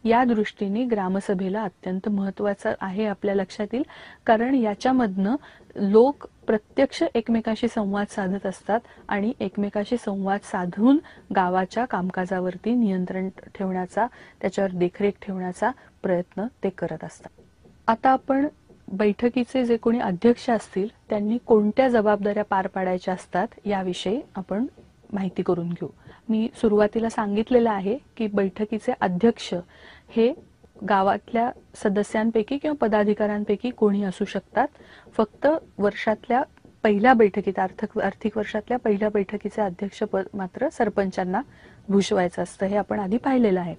या दृष्टीने ग्रामसभेला अत्यंत महत्त्वाचं आहे आपल्या लक्षात येईल, कारण याच्यामधनं लोक प्रत्यक्ष एकमेकाशी संवाद साधत असतात आणि एकमेकाशी संवाद साधून गावाच्या कामकाजावरती नियंत्रण ठेवण्याचा, त्याच्यावर देखरेख ठेवण्याचा प्रयत्न ते करत असतात। आता आपण बैठकीचे जे कोणी अध्यक्ष असतील त्यांनी कोणत्या जबाबदाऱ्या पार पाडायच्या असतात याविषयी आपण माहिती करून घेऊ। मी सुरुवातीला सांगितलेलं आहे की बैठकीचे अध्यक्ष हे गावातल्या सदस्यांपैकी किंवा पदाधिकाऱ्यांपैकी कोणी असू शकतात। फक्त वर्षातल्या पहिल्या बैठकीत आर्थिक वर्षातल्या पहिल्या बैठकीचे अध्यक्षपद मात्र सरपंचांना भूषवायचं असतं, हे आपण आधी पाहिलेलं आहे।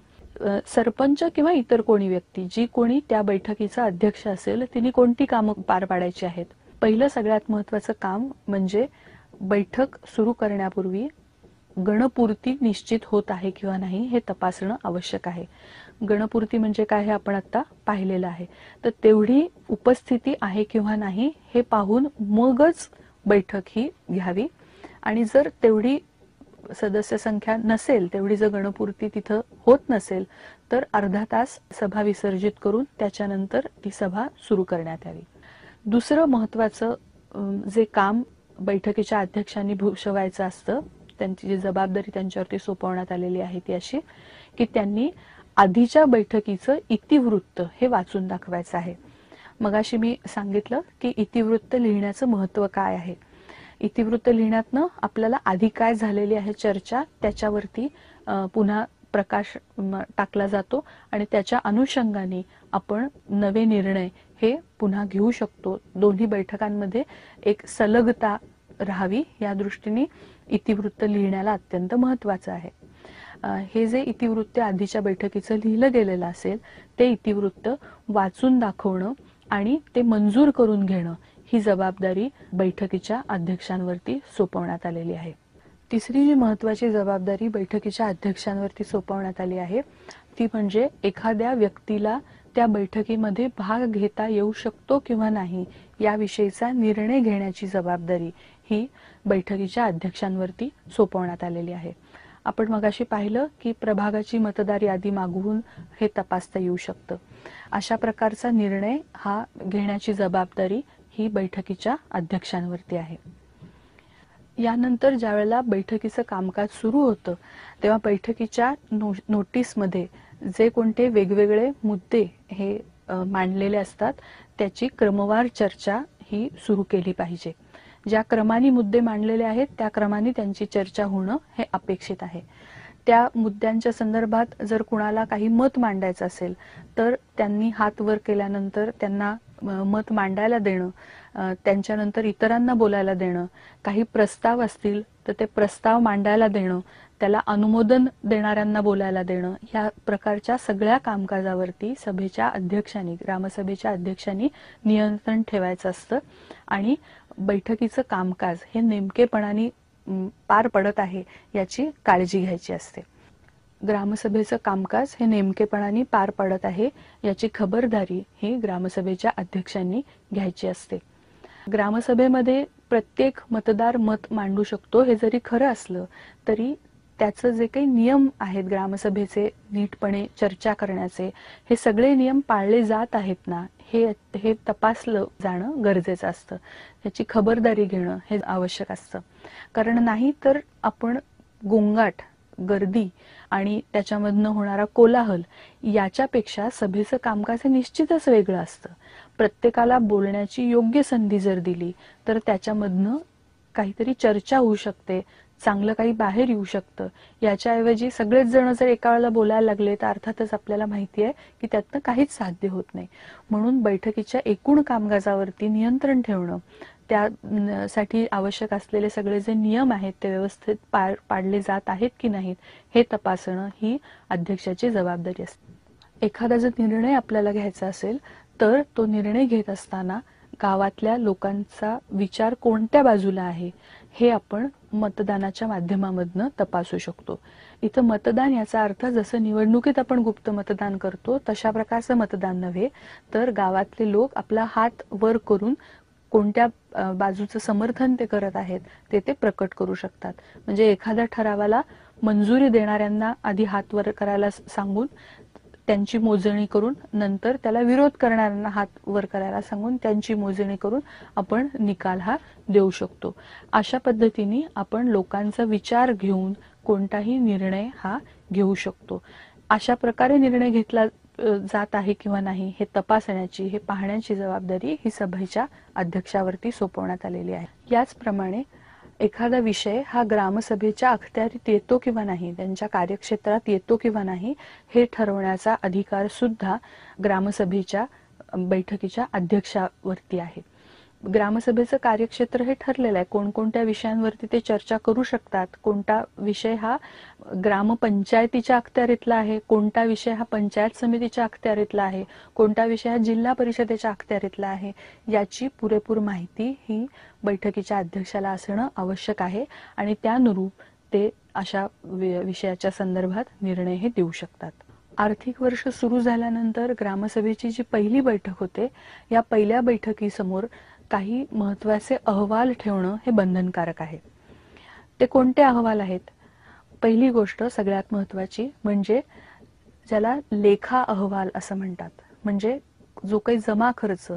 सरपंच किंवा इतर कोणी व्यक्ती जी कोणी त्या बैठकीचा अध्यक्ष असेल तिने कोणती कामं पार पाडायची आहेत? पहिलं सगळ्यात महत्त्वाचं काम म्हणजे बैठक सुरू करण्यापूर्वी गणपूर्ती निश्चित होत आहे किंवा नाही हे तपासणं आवश्यक आहे. गणपूर्ती म्हणजे काय हे आपण आता पाहिलेलं आहे. तर तेवढी उपस्थिती आहे किंवा नाही हे पाहून मगच बैठक ही घ्यावी. आणि जर तेवढी सदस्य संख्या नसेल, तेवढी जर गणपूर्ती तिथं होत नसेल, तर अर्धा तास सभा विसर्जित करून त्याच्यानंतर ती सभा सुरू करण्यात यावी. दुसरं महत्त्वाचं जे काम बैठकीच्या अध्यक्षांनी भूषवायचं असतं, त्यांची जी जबाबदारी त्यांच्यावरती सोपवण्यात आलेली आहे ती अशी की त्यांनी आधीच्या बैठकीचं इतिवृत्त हे वाचून दाखवायचं आहे. मगाशी मी सांगितलं की इतिवृत्त लिहिण्याचं महत्त्व काय आहे. इतिवृत्त लिहिण्यातनं आपल्याला आधी काय झालेली आहे चर्चा त्याच्यावरती पुन्हा प्रकाश टाकला जातो आणि त्याच्या अनुषंगाने आपण नवे निर्णय हे पुन्हा घेऊ शकतो. दोन्ही बैठकांमध्ये एक सलगता राहावी या दृष्टीने इतिवृत्त लिहिण्याला अत्यंत महत्त्वाचं आहे. हे जे इतिवृत्त आधीच्या बैठकीचं लिहिलं गेलेलं असेल ते इतिवृत्त वाचून दाखवणं आणि ते मंजूर करून घेणं ही जबाबदारी बैठकीच्या अध्यक्षांवरती सोपवण्यात आलेली आहे. तिसरी जी महत्त्वाची जबाबदारी बैठकीच्या अध्यक्षांवरती सोपवण्यात आली आहे ती म्हणजे एखाद्या व्यक्तीला त्या बैठकीमध्ये भाग घेता येऊ शकतो किंवा नाही याविषयीचा निर्णय घेण्याची जबाबदारी ही बैठकीच्या अध्यक्षांवरती सोपवण्यात आलेली आहे. आपण मगाशी पाहिलं की प्रभागाची मतदार यादी मागवून हे तपासता येऊ शकतं. अशा प्रकारचा निर्णय हा घेण्याची जबाबदारी ही बैठकीच्या अध्यक्षांवरती आहे. यानंतर ज्यावेळेला बैठकीचं कामकाज सुरू होतं तेव्हा बैठकीच्या नोटीसमध्ये जे कोणते वेगवेगळे मुद्दे हे मांडलेले असतात त्याची क्रमवार चर्चा ही सुरू केली पाहिजे. ज्या क्रमाने मुद्दे मांडलेले आहेत त्या क्रमाने त्यांची चर्चा होणं हे अपेक्षित आहे. त्या मुद्द्यांच्या संदर्भात जर कुणाला काही मत मांडायचं असेल तर त्यांनी हात वर केल्यानंतर त्यांना मत मांडायला देणं, त्यांच्यानंतर इतरांना बोलायला देणं, काही प्रस्ताव असतील तर ते प्रस्ताव मांडायला देणं, त्याला अनुमोदन देणाऱ्यांना बोलायला देणं, या प्रकारच्या सगळ्या कामकाजावरती सभेच्या अध्यक्षांनी, ग्रामसभेच्या अध्यक्षांनी नियंत्रण ठेवायचं असतं आणि बैठकीचं कामकाज हे नेमकेपणाने पार पडत आहे याची काळजी घ्यायची असते. ग्रामसभेचं कामकाज हे नेमकेपणाने पार पडत आहे याची खबरदारी ही ग्रामसभेच्या अध्यक्षांनी घ्यायची असते. ग्रामसभेमध्ये प्रत्येक मतदार मत मांडू शकतो हे जरी खरं असलं तरी त्याचं जे काही नियम आहेत ग्रामसभेचे नीटपणे चर्चा करण्याचे हे सगळे नियम पाळले जात आहेत ना हे तपासलं जाणं गरजेचं असतं. याची खबरदारी घेणं हे आवश्यक असतं. कारण नाही तर आपण गोंगाट, गर्दी आणि त्याच्यामधनं होणारा कोलाहल याच्यापेक्षा सभेचं कामकाज हे निश्चितच वेगळं असतं. प्रत्येकाला बोलण्याची योग्य संधी जर दिली तर त्याच्यामधनं काहीतरी चर्चा होऊ शकते, चांगलं काही बाहेर येऊ शकतं. याच्याऐवजी सगळेच जण जर एका वेळेला बोलायला लागले तर अर्थातच आपल्याला माहिती आहे की त्यातनं काहीच साध्य होत नाही. म्हणून बैठकीच्या एकूण कामकाजावरती नियंत्रण ठेवणं, त्यासाठी आवश्यक असलेले सगळे जे नियम आहेत ते व्यवस्थित पाळले जात आहेत की नाहीत हे तपासणं ही अध्यक्षाची जबाबदारी असते. एखादा जर निर्णय आपल्याला घ्यायचा असेल तर तो निर्णय घेत असताना गावातल्या लोकांचा विचार कोणत्या बाजूला आहे हे आपण मतदानाच्या माध्यमामधनं तपासू शकतो. इथं मतदान याचा अर्थ जसं निवडणुकीत आपण गुप्त मतदान करतो तशा प्रकारचं मतदान नव्हे, तर गावातले लोक आपला हात वर करून कोणत्या बाजूचं समर्थन ते करत आहेत ते प्रकट करू शकतात. म्हणजे एखाद्या ठरावाला मंजुरी देणाऱ्यांना आधी हात वर करायला सांगून त्यांची मोजणी करून नंतर त्याला विरोध करणाऱ्यांना हात वर करायला सांगून त्यांची मोजणी करून आपण निकाल हा देऊ शकतो. अशा पद्धतीने आपण लोकांचा विचार घेऊन कोणताही निर्णय हा घेऊ शकतो. अशा प्रकारे निर्णय घेतला जात आहे किंवा नाही हे तपासण्याची, हे पाहण्याची जबाबदारी ही सभेच्या अध्यक्षावरती सोपवण्यात आलेली आहे. याचप्रमाणे एखादा विषय हा ग्रामसभेच्या अखत्यारीत येतो किंवा नाही, त्यांच्या कार्यक्षेत्रात येतो किंवा नाही हे ठरवण्याचा अधिकार सुद्धा ग्रामसभेच्या बैठकीच्या अध्यक्षावरती आहे. ग्रामसभेचं कार्यक्षेत्र हे ठरलेलं आहे, कोणकोणत्या विषयांवरती ते चर्चा करू शकतात, कोणता विषय हा ग्रामपंचायतीच्या अखत्यारीतला आहे, कोणता विषय हा पंचायत समितीच्या अखत्यारीतला आहे, कोणता विषय हा जिल्हा परिषदेच्या अखत्यारीतला आहे, याची पुरेपूर माहिती ही बैठकीच्या अध्यक्षाला असणं आवश्यक आहे आणि त्यानुरूप ते अशा विषयाच्या संदर्भात निर्णय हे देऊ शकतात. आर्थिक वर्ष सुरू झाल्यानंतर ग्रामसभेची जी पहिली बैठक होते, या पहिल्या बैठकीसमोर काही महत्त्वाचे अहवाल ठेवणं हे बंधनकारक आहे. ते कोणते अहवाल आहेत? पहिली गोष्ट सगळ्यात महत्त्वाची म्हणजे ज्याला लेखा अहवाल असं म्हणतात, म्हणजे जो काही जमा खर्च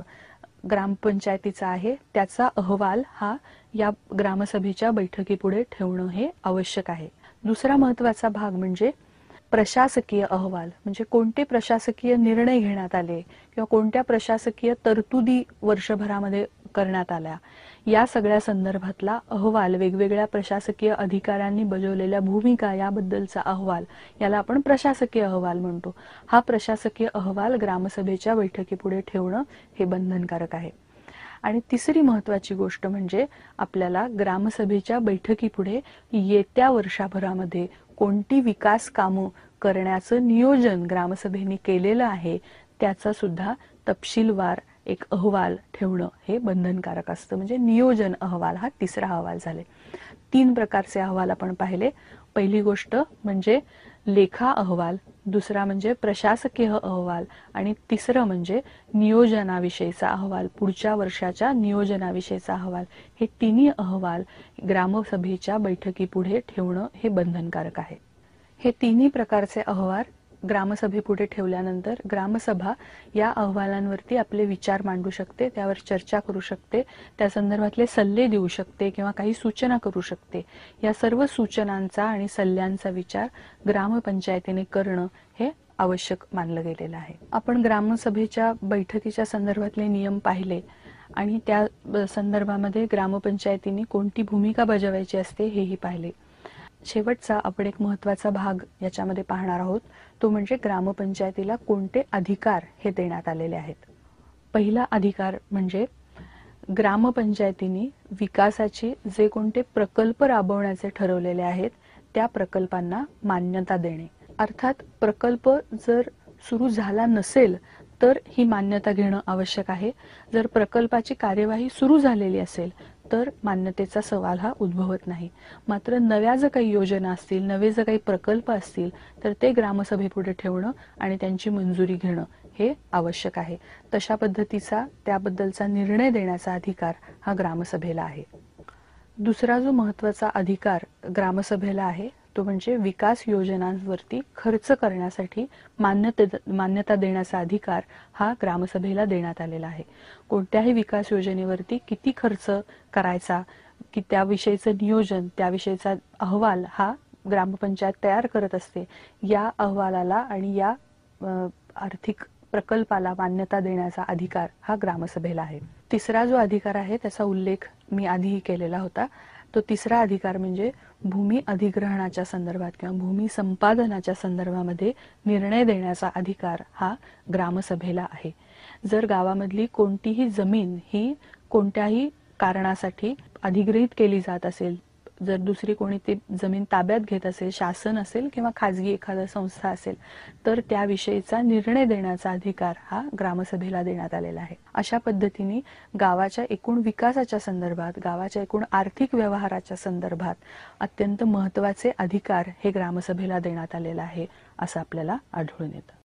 ग्रामपंचायतीचा आहे त्याचा अहवाल हा या ग्रामसभेच्या बैठकीपुढे ठेवणं हे आवश्यक आहे. दुसरा महत्त्वाचा भाग म्हणजे प्रशासकीय अहवाल, म्हणजे कोणते प्रशासकीय निर्णय घेण्यात आले किंवा कोणत्या प्रशासकीय तरतुदी वर्षभरामध्ये करण्यात आल्या, या सगळ्या संदर्भातला अहवाल, वेगवेगळ्या प्रशासकीय अधिकाऱ्यांनी बजावलेल्या भूमिका याबद्दलचा अहवाल, याला आपण प्रशासकीय अहवाल म्हणतो. हा प्रशासकीय अहवाल ग्रामसभेच्या बैठकीपुढे ठेवणं हे बंधनकारक आहे. आणि तिसरी महत्त्वाची गोष्ट म्हणजे आपल्याला ग्रामसभेच्या बैठकीपुढे येत्या वर्षभरामध्ये कोणती विकास कामं करण्याचं नियोजन ग्रामसभेने केलेलं आहे त्याचा सुद्धा तपशीलवार एक अहवाल ठेवणं हे बंधनकारक असतं. म्हणजे नियोजन अहवाल हा तिसरा अहवाल झाले. 3 प्रकारचे अहवाल आपण पाहिले. पहिली गोष्ट म्हणजे लेखा अहवाल, दुसरा म्हणजे प्रशासकीय अहवाल आणि तिसरं म्हणजे नियोजनाविषयीचा अहवाल, पुढच्या वर्षाच्या नियोजनाविषयीचा अहवाल. हे तिन्ही अहवाल ग्रामसभेच्या बैठकीपुढे ठेवणं हे बंधनकारक आहे. हे तिन्ही प्रकारचे अहवाल ग्रामसभेपुढे ठेवल्यानंतर ग्रामसभा या अहवालांवरती आपले विचार मांडू शकते, त्यावर चर्चा करू शकते, त्या संदर्भातले सल्ले देऊ शकते किंवा काही सूचना करू शकते. या सर्व सूचनांचा आणि सल्ल्यांचा विचार ग्रामपंचायतीने करणं हे आवश्यक मानलं गेलेलं आहे. आपण ग्रामसभेच्या बैठकीच्या संदर्भातले नियम पाहिले आणि त्या संदर्भामध्ये ग्रामपंचायतीने कोणती भूमिका बजावायची असते हेही पाहिले. शेवटचा आपण एक महत्त्वाचा भाग याच्यामध्ये पाहणार आहोत, तो म्हणजे ग्रामपंचायतीला कोणते अधिकार हे देण्यात आलेले आहेत. पहिला अधिकार म्हणजे ग्रामपंचायतीने विकासाचे जे कोणते प्रकल्प राबवण्याचे ठरवलेले आहेत त्या प्रकल्पांना मान्यता देणे. अर्थात प्रकल्प जर सुरू झाला नसेल तर ही मान्यता घेणं आवश्यक आहे. जर प्रकल्पाची कार्यवाही सुरू झालेली असेल तर मान्यतेचा सवाल हा उद्भवत नाही. मात्र नव्या जर काही योजना असतील, नवे जर काही प्रकल्प असतील तर ते ग्रामसभेपुढे ठेवणं आणि त्यांची मंजुरी घेणं हे आवश्यक आहे. तशा पद्धतीचा त्याबद्दलचा निर्णय देण्याचा अधिकार हा ग्रामसभेला आहे. दुसरा जो महत्त्वाचा अधिकार ग्रामसभेला आहे तो म्हणजे विकास योजनांवरती खर्च करण्यासाठी मान्यता देण्याचा अधिकार हा ग्रामसभेला देण्यात आलेला आहे. कोणत्याही विकास योजनेवरती किती खर्च करायचा, की त्याविषयीचं नियोजन, त्याविषयीचा अहवाल हा ग्रामपंचायत तयार करत असते. या अहवालाला आणि या आर्थिक प्रकल्पाला मान्यता देण्याचा अधिकार हा ग्रामसभेला आहे. तिसरा जो अधिकार आहे त्याचा उल्लेख मी आधीही केलेला होता. तो तिसरा अधिकार म्हणजे भूमी अधिग्रहणाच्या संदर्भात किंवा भूमी संपादनाच्या संदर्भामध्ये निर्णय देण्याचा अधिकार हा ग्रामसभेला आहे. जर गावामधली कोणतीही जमीन ही कोणत्याही कारणासाठी अधिग्रहित केली जात असेल, जर दुसरी कोणी ती जमीन ताब्यात घेत असेल, शासन असेल किंवा खाजगी एखादा संस्था असेल, तर त्याविषयीचा निर्णय देण्याचा अधिकार हा ग्रामसभेला देण्यात आलेला आहे. अशा पद्धतीने गावाच्या एकूण विकासाच्या संदर्भात, गावाच्या एकूण आर्थिक व्यवहाराच्या संदर्भात अत्यंत महत्त्वाचे अधिकार हे ग्रामसभेला देण्यात आलेले आहे असं आपल्याला आढळून येतं.